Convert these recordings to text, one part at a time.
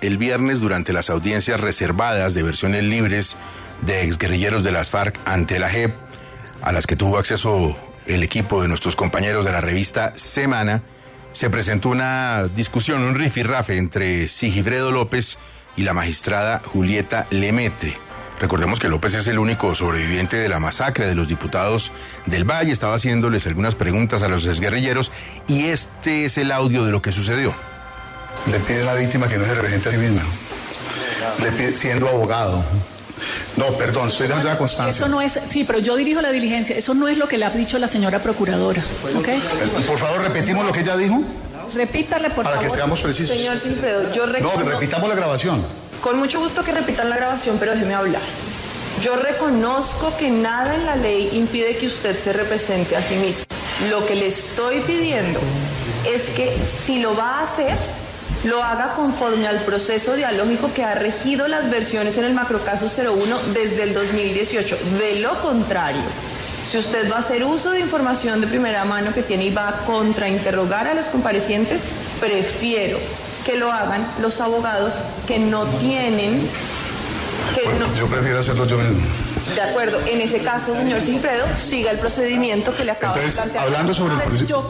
el viernes durante las audiencias reservadas de versiones libres de exguerrilleros de las FARC ante la JEP, a las que tuvo acceso el equipo de nuestros compañeros de la revista Semana, se presentó una discusión, un rifirrafe entre Sigifredo López y la magistrada Julieta Lemaitre. Recordemos que López es el único sobreviviente de la masacre de los diputados del Valle. Estaba haciéndoles algunas preguntas a los exguerrilleros y este es el audio de lo que sucedió. Le pide a la víctima que no se represente a sí misma. Le pide, siendo abogado. No, perdón, estoy dando la constancia. Eso no es, sí, pero yo dirijo la diligencia. Eso no es lo que le ha dicho la señora procuradora, ¿ok? Por favor, repetimos lo que ella dijo. Repítale, por favor. Para que seamos precisos. Señor Sigifredo, yo reconozco... No, repitamos la grabación. Con mucho gusto que repitan la grabación, pero déjeme hablar. Yo reconozco que nada en la ley impide que usted se represente a sí mismo. Lo que le estoy pidiendo es que si lo va a hacer, lo haga conforme al proceso dialógico que ha regido las versiones en el macrocaso 01 desde el 2018. De lo contrario, si usted va a hacer uso de información de primera mano que tiene y va a contrainterrogar a los comparecientes, prefiero que lo hagan los abogados que no tienen... Yo prefiero hacerlo yo mismo. De acuerdo, en ese caso, señor Sigifredo, siga el procedimiento que le acabo de plantear. Hablando sobre el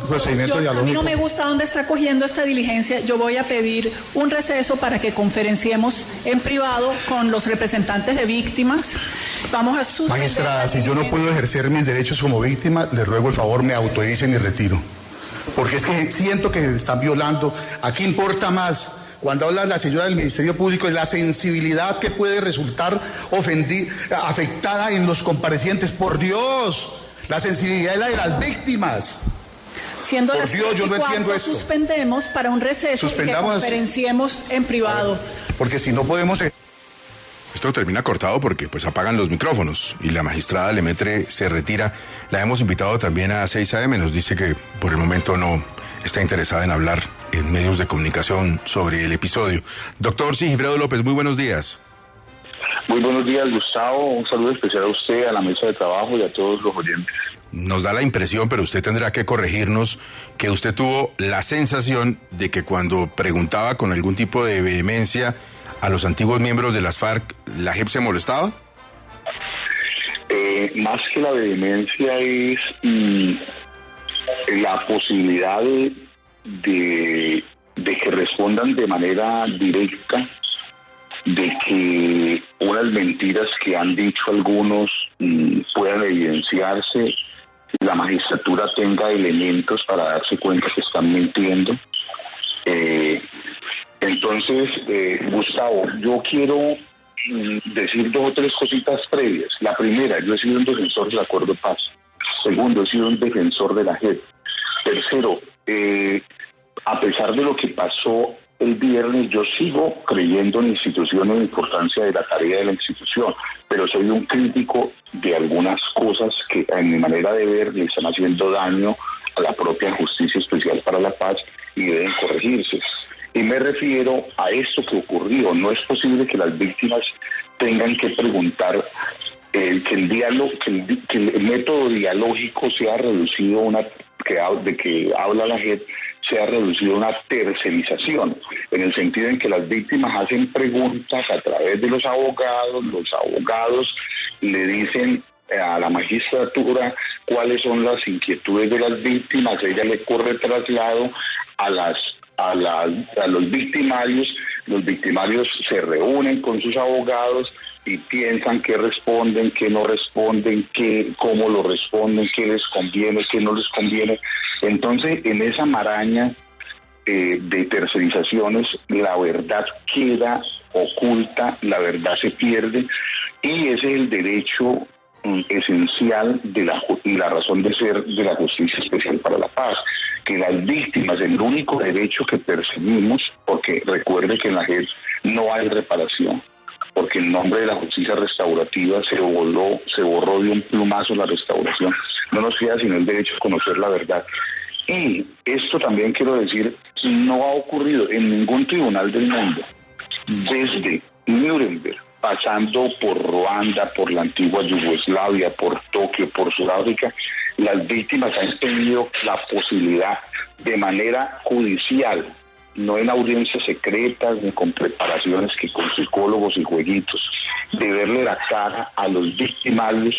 procedimiento dialógico. A mí no me gusta dónde está cogiendo esta diligencia. Yo voy a pedir un receso para que conferenciemos en privado con los representantes de víctimas. Vamos a suspender. Magistrada, si yo no puedo ejercer mis derechos como víctima, le ruego el favor me autoricen y retiro. Porque es que siento que están violando. Aquí importa más. Cuando habla la señora del Ministerio Público, es la sensibilidad que puede resultar afectada en los comparecientes. Por Dios, la sensibilidad es la de las víctimas. Siendo por las Dios, yo no entiendo esto. Suspendemos para un receso y que conferenciemos en privado. Porque si no podemos... Esto termina cortado porque pues apagan los micrófonos y la magistrada Lemaitre se retira. La hemos invitado también a 6 AM, nos dice que por el momento no está interesada en hablar en medios de comunicación sobre el episodio. Doctor Sigifredo López, muy buenos días. Muy buenos días, Gustavo. Un saludo especial a usted, a la mesa de trabajo y a todos los oyentes. Nos da la impresión, pero usted tendrá que corregirnos, que usted tuvo la sensación de que cuando preguntaba con algún tipo de vehemencia a los antiguos miembros de las FARC, ¿la JEP se molestaba? Más que la vehemencia es la posibilidad de que respondan de manera directa, de que unas mentiras que han dicho algunos puedan evidenciarse, la magistratura tenga elementos para darse cuenta que están mintiendo. Entonces, Gustavo, yo quiero decir 2 o 3 cositas previas. La primera, yo he sido un defensor del acuerdo de paz. Segundo, he sido un defensor de la JEP. Tercero, a pesar de lo que pasó el viernes, yo sigo creyendo en la institución, en la importancia de la tarea de la institución, pero soy un crítico de algunas cosas que, en mi manera de ver, le están haciendo daño a la propia Justicia Especial para la Paz y deben corregirse. Y me refiero a esto que ocurrió. No es posible que las víctimas tengan que preguntar que el método dialógico sea reducido de que habla la JEP, sea reducido a una tercerización, en el sentido en que las víctimas hacen preguntas a través de los abogados le dicen a la magistratura cuáles son las inquietudes de las víctimas, ella le corre traslado a los victimarios se reúnen con sus abogados y piensan qué responden, qué no responden, cómo lo responden, qué les conviene, qué no les conviene. Entonces, en esa maraña de tercerizaciones, la verdad queda oculta, la verdad se pierde, y ese es el derecho esencial y la razón de ser de la Justicia Especial para la Paz, que las víctimas, el único derecho que perseguimos, porque recuerde que en la JEP no hay reparación, porque en nombre de la justicia restaurativa se borró de un plumazo la restauración. No nos queda sino el derecho a conocer la verdad. Y esto también quiero decir, no ha ocurrido en ningún tribunal del mundo, desde Nuremberg, pasando por Ruanda, por la antigua Yugoslavia, por Tokio, por Sudáfrica, las víctimas han tenido la posibilidad de manera judicial no en audiencias secretas ni con preparaciones que con psicólogos y jueguitos, de verle la cara a los victimarios,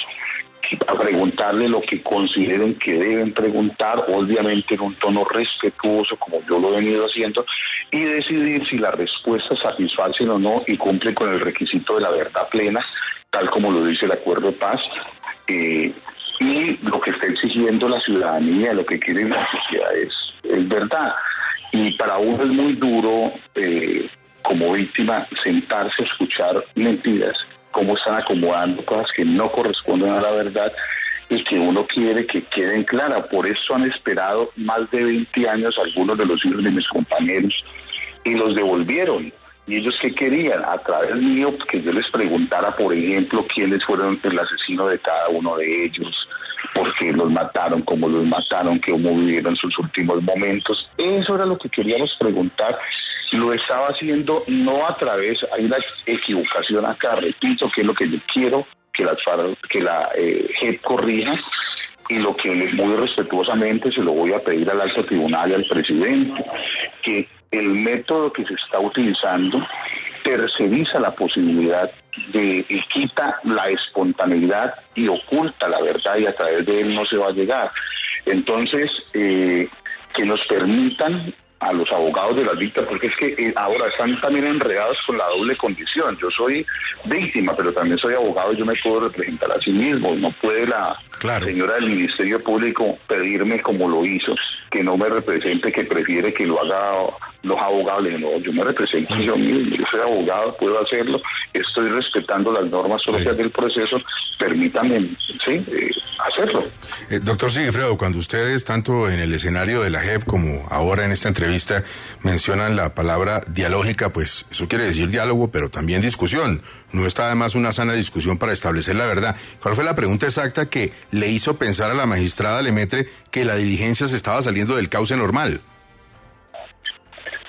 a preguntarle lo que consideren que deben preguntar, obviamente en un tono respetuoso como yo lo he venido haciendo, y decidir si las respuestas satisfacen o no y cumplen con el requisito de la verdad plena, tal como lo dice el acuerdo de paz, y lo que está exigiendo la ciudadanía, lo que quiere la sociedad es verdad. Y para uno es muy duro, como víctima, sentarse a escuchar mentiras, cómo están acomodando cosas que no corresponden a la verdad y que uno quiere que queden claras. Por eso han esperado más de 20 años algunos de los hijos de mis compañeros y los devolvieron. ¿Y ellos qué querían? A través mío, que yo les preguntara, por ejemplo, quiénes fueron el asesino de cada uno de ellos, por qué los mataron, cómo los mataron, cómo vivieron sus últimos momentos. Eso era lo que queríamos preguntar. Lo estaba haciendo no a través, hay una equivocación acá, repito, que es lo que yo quiero que la JEP corrija, y lo que muy respetuosamente se lo voy a pedir al alto tribunal y al presidente, que el método que se está utilizando terceriza la posibilidad de y quita la espontaneidad y oculta la verdad, y a través de él no se va a llegar. Entonces, que nos permitan a los abogados de las víctimas, porque es que ahora están también enredados con la doble condición. Yo soy víctima, pero también soy abogado, yo me puedo representar a sí mismo. No puede la señora del Ministerio Público pedirme, como lo hizo, que no me represente, que prefiere que lo haga los abogados. Le digo, no, yo me represento yo mismo, yo soy abogado, puedo hacerlo, estoy respetando las normas propias del proceso, permítanme hacerlo. Doctor Sigifredo, cuando ustedes, tanto en el escenario de la JEP como ahora en esta entrevista, mencionan la palabra dialógica, pues eso quiere decir diálogo, pero también discusión. No está además una sana discusión para establecer la verdad. ¿Cuál fue la pregunta exacta que le hizo pensar a la magistrada Lemaitre que la diligencia se estaba saliendo del cauce normal?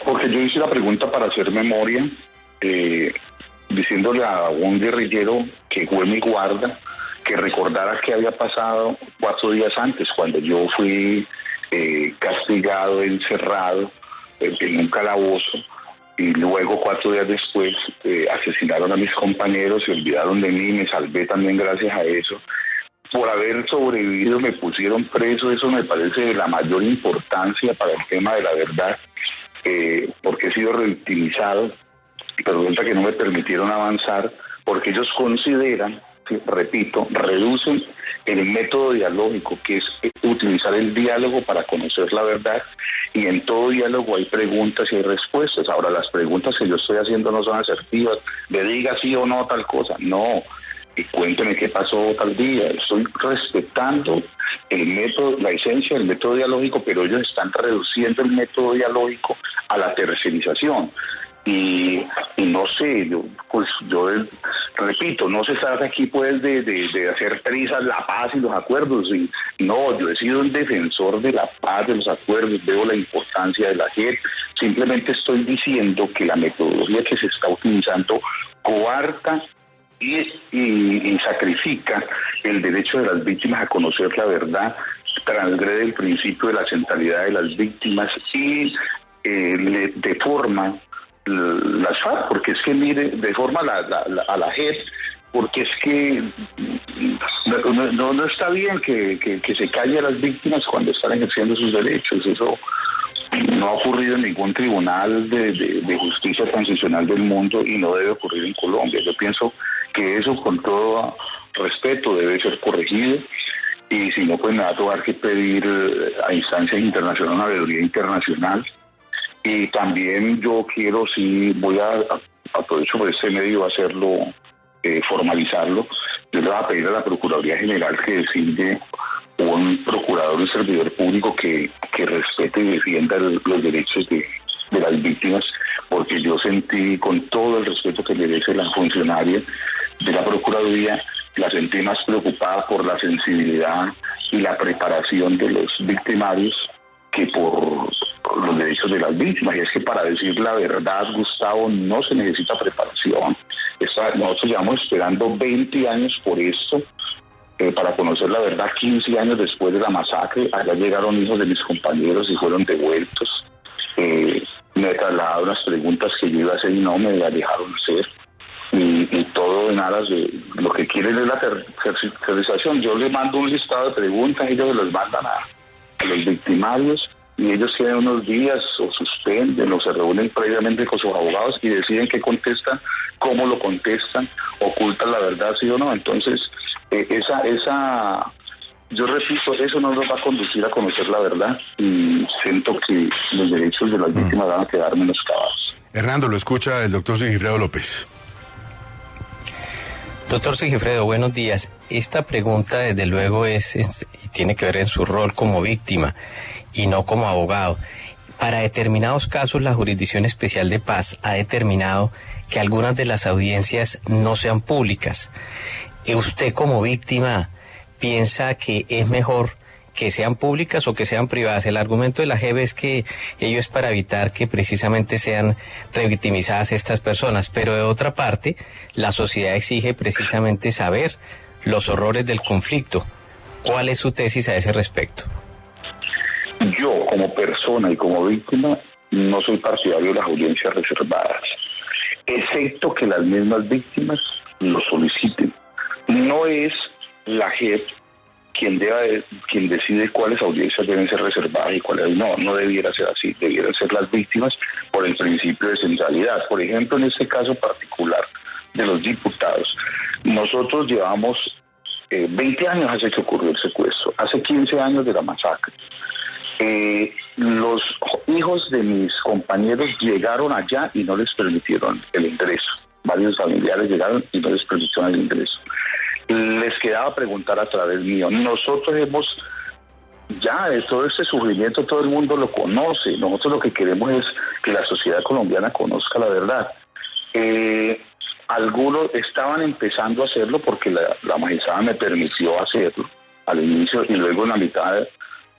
Porque yo hice la pregunta para hacer memoria, diciéndole a un guerrillero que fue mi guarda, que recordara qué había pasado 4 días antes, cuando yo fui castigado, encerrado en un calabozo, y luego 4 días después asesinaron a mis compañeros, se olvidaron de mí, me salvé también gracias a eso. Por haber sobrevivido me pusieron preso, eso me parece de la mayor importancia para el tema de la verdad, porque he sido revictimizado, pero resulta que no me permitieron avanzar, porque ellos consideran, repito, reducen el método dialógico, que es utilizar el diálogo para conocer la verdad, y en todo diálogo hay preguntas y hay respuestas. Ahora, las preguntas que yo estoy haciendo no son asertivas, me diga sí o no tal cosa, no, y cuénteme qué pasó tal día. Estoy respetando el método, la esencia del método dialógico, pero ellos están reduciendo el método dialógico a la tercerización. Y no sé, yo repito, no se trata aquí pues de hacer trizas la paz y los acuerdos, y no, yo he sido un defensor de la paz, de los acuerdos, veo la importancia de la JEP, simplemente estoy diciendo que la metodología que se está utilizando coarta y sacrifica el derecho de las víctimas a conocer la verdad, transgrede el principio de la centralidad de las víctimas y le deforma las FARC, porque es que mire, deforma a la JEP, porque es que no está bien que se calle a las víctimas cuando están ejerciendo sus derechos. Eso no ha ocurrido en ningún tribunal de justicia transicional del mundo y no debe ocurrir en Colombia. Yo pienso que eso, con todo respeto, debe ser corregido, y si no, pues me va a tocar que pedir a instancias internacionales una veeduría internacional. Y también yo quiero, sí, voy a aprovecho por este medio a hacerlo, formalizarlo. Yo le voy a pedir a la Procuraduría General que designe un procurador, un servidor público que respete y defienda los derechos de las víctimas, porque yo sentí, con todo el respeto que merece la funcionaria de la Procuraduría, la sentí más preocupada por la sensibilidad y la preparación de los victimarios que por los derechos de las víctimas. Y es que, para decir la verdad, Gustavo, no se necesita preparación. Nosotros llevamos esperando 20 años por esto, para conocer la verdad. 15 años después de la masacre, allá llegaron hijos de mis compañeros y fueron devueltos. me trasladaron las preguntas que yo iba a hacer y no me las dejaron hacer. Y todo en aras de lo que quieren es la tercerización. Yo les mando un listado de preguntas, ellos se los mandan a los victimarios y ellos tienen unos días o suspenden o se reúnen previamente con sus abogados y deciden qué contestan, cómo lo contestan, ocultan la verdad, sí o no. Entonces, yo repito, eso no nos va a conducir a conocer la verdad y siento que los derechos de las víctimas van a quedar menoscabados. Hernando, lo escucha el doctor Sigifredo López. Doctor Sigifredo, buenos días. Esta pregunta, desde luego, tiene que ver en su rol como víctima y no como abogado. Para determinados casos, la Jurisdicción Especial de Paz ha determinado que algunas de las audiencias no sean públicas. ¿Usted como víctima piensa que es mejor que sean públicas o que sean privadas? El argumento de la JEP es que ello es para evitar que precisamente sean revictimizadas estas personas, pero de otra parte, la sociedad exige precisamente saber los horrores del conflicto. ¿Cuál es su tesis a ese respecto? Yo, como persona y como víctima, no soy partidario de las audiencias reservadas, excepto que las mismas víctimas lo soliciten. No es la JEP quien decide cuáles audiencias deben ser reservadas y cuáles no debiera ser así, debieran ser las víctimas por el principio de centralidad. Por ejemplo, en este caso particular de los diputados, nosotros llevamos 20 años hace que ocurrió el secuestro, hace 15 años de la masacre. Los hijos de mis compañeros llegaron allá y no les permitieron el ingreso. Varios familiares llegaron y no les permitieron el ingreso. Les quedaba preguntar a través mío. Nosotros ya de todo este sufrimiento, todo el mundo lo conoce. Nosotros lo que queremos es que la sociedad colombiana conozca la verdad. Algunos estaban empezando a hacerlo porque la magistrada me permitió hacerlo al inicio y luego en la mitad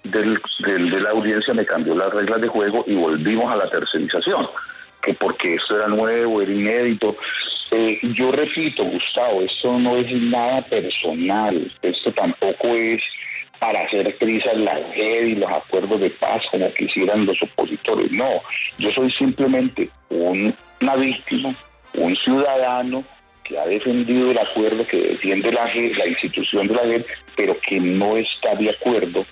de la audiencia me cambió las reglas de juego y volvimos a la tercerización, que porque esto era nuevo, era inédito. Yo repito, Gustavo, esto no es nada personal, esto tampoco es para hacer trizas la JEP y los acuerdos de paz como quisieran los opositores. No, yo soy simplemente una víctima, un ciudadano que ha defendido el acuerdo, que defiende la JEP, la institución de la JEP, pero que no está de acuerdo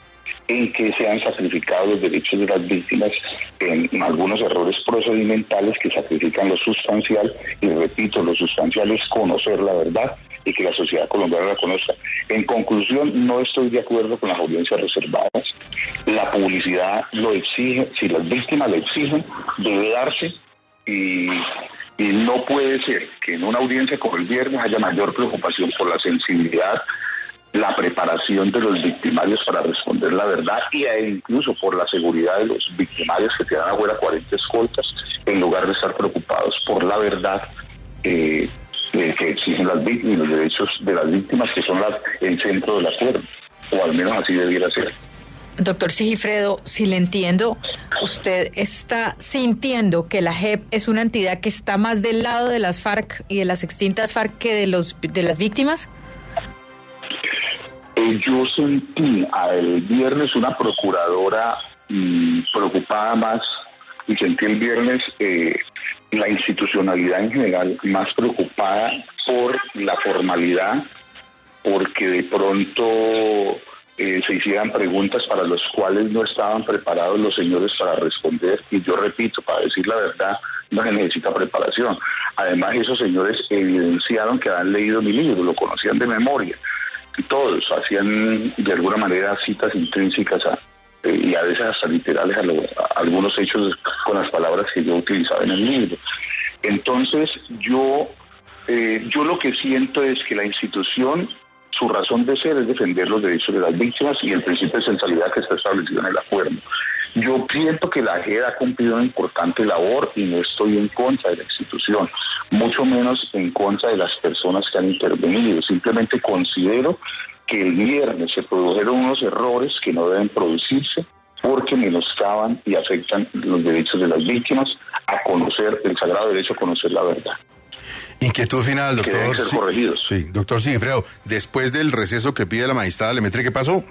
en que sean sacrificados los derechos de las víctimas en algunos errores procedimentales que sacrifican lo sustancial, y repito, lo sustancial es conocer la verdad y que la sociedad colombiana la conozca. En conclusión, no estoy de acuerdo con las audiencias reservadas. La publicidad lo exige, si las víctimas lo exigen, debe darse y no puede ser que en una audiencia como el viernes haya mayor preocupación por la sensibilidad, la preparación de los victimarios para responder la verdad e incluso por la seguridad de los victimarios que tienen afuera 40 escoltas, en lugar de estar preocupados por la verdad que exigen las víctimas y los derechos de las víctimas, que son el centro del acuerdo, o al menos así debiera ser. Doctor Sigifredo, si le entiendo, ¿usted está sintiendo que la JEP es una entidad que está más del lado de las FARC y de las extintas FARC que de las víctimas? Yo sentí el viernes una procuradora preocupada más, y sentí el viernes la institucionalidad en general más preocupada por la formalidad, porque de pronto se hicieran preguntas para las cuales no estaban preparados los señores para responder, y yo repito, para decir la verdad no se necesita preparación. Además, esos señores evidenciaron que habían leído mi libro, lo conocían de memoria. Todos hacían de alguna manera citas intrínsecas y a veces hasta literales a algunos hechos con las palabras que yo utilizaba en el libro. Entonces yo lo que siento es que la institución, su razón de ser es defender los derechos de las víctimas y el principio de centralidad que está establecido en el acuerdo. Yo siento que la JEP ha cumplido una importante labor y no estoy en contra de la institución, mucho menos en contra de las personas que han intervenido. Simplemente considero que el viernes se produjeron unos errores que no deben producirse porque menoscaban y afectan los derechos de las víctimas a conocer, el sagrado derecho a conocer la verdad. Inquietud final, doctor. Que deben ser corregidos. Sí, doctor Sigifredo, después del receso que pide la magistrada Lemaitre, ¿qué pasó?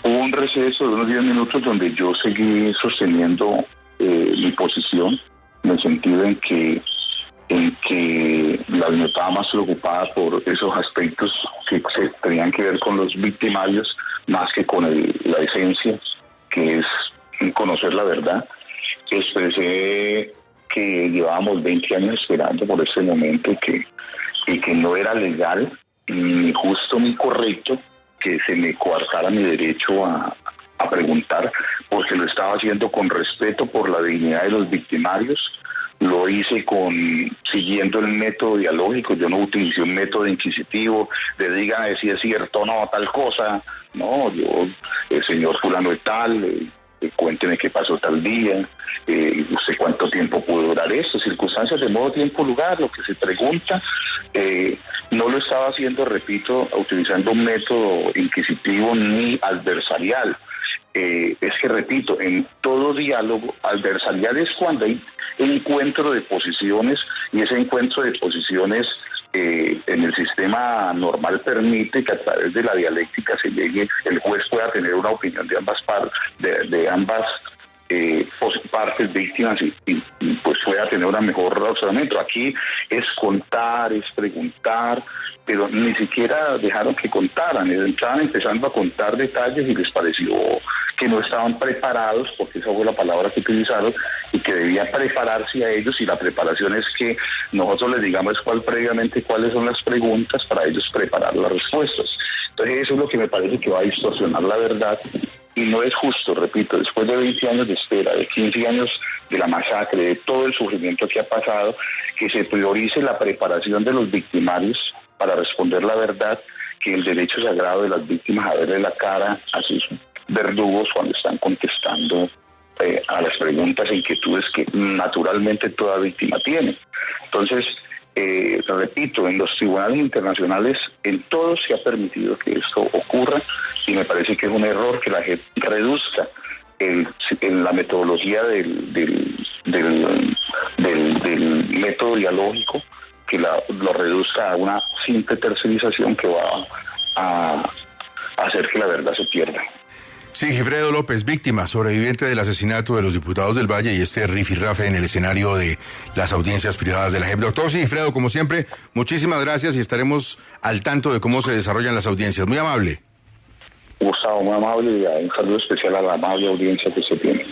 Hubo un receso de unos 10 minutos donde yo seguí sosteniendo mi posición, en el sentido en que la UNE estaba más preocupada por esos aspectos que se tenían que ver con los victimarios más que con la esencia, que es conocer la verdad. Expresé que llevábamos 20 años esperando por ese momento y que no era legal, ni justo ni correcto que se me coartara mi derecho a preguntar, porque lo estaba haciendo con respeto por la dignidad de los victimarios. Lo hice siguiendo el método dialógico. Yo no utilicé un método inquisitivo de digan si es cierto o no tal cosa. No, yo, el señor fulano de tal, cuénteme qué pasó tal día, usted cuánto tiempo pudo durar esto, circunstancias de modo, tiempo, lugar, lo que se pregunta. No lo estaba haciendo, repito, utilizando un método inquisitivo ni adversarial. Es que, repito, en todo diálogo, adversarial es cuando hay encuentro de posiciones, y ese encuentro de posiciones en el sistema normal permite que a través de la dialéctica se llegue, el juez pueda tener una opinión de ambas partes, de ambas partes víctimas y pues pueda tener una mejor razonamiento. Aquí es contar, es preguntar, pero ni siquiera dejaron que contaran, estaban empezando a contar detalles y les pareció que no estaban preparados, porque esa fue la palabra que utilizaron, y que debía prepararse a ellos, y la preparación es que nosotros les digamos previamente cuáles son las preguntas para ellos preparar las respuestas. Entonces eso es lo que me parece que va a distorsionar la verdad, y no es justo, repito, después de 20 años de espera, de 15 años de la masacre, de todo el sufrimiento que ha pasado, que se priorice la preparación de los victimarios para responder la verdad, que el derecho sagrado de las víctimas a verle la cara a sus verdugos cuando están contestando a las preguntas e inquietudes que naturalmente toda víctima tiene. Entonces, repito, en los tribunales internacionales, en todos se ha permitido que esto ocurra, y me parece que es un error que la gente reduzca en la metodología del método dialógico, que lo reduzca a una simple tercerización que va a hacer que la verdad se pierda. Sí, Sigifredo López, víctima, sobreviviente del asesinato de los diputados del Valle y este rifirrafe en el escenario de las audiencias privadas de la JEP. Doctor Sigifredo, como siempre, muchísimas gracias y estaremos al tanto de cómo se desarrollan las audiencias. Muy amable. Gustavo, muy amable, y un saludo especial a la amable audiencia que se tiene.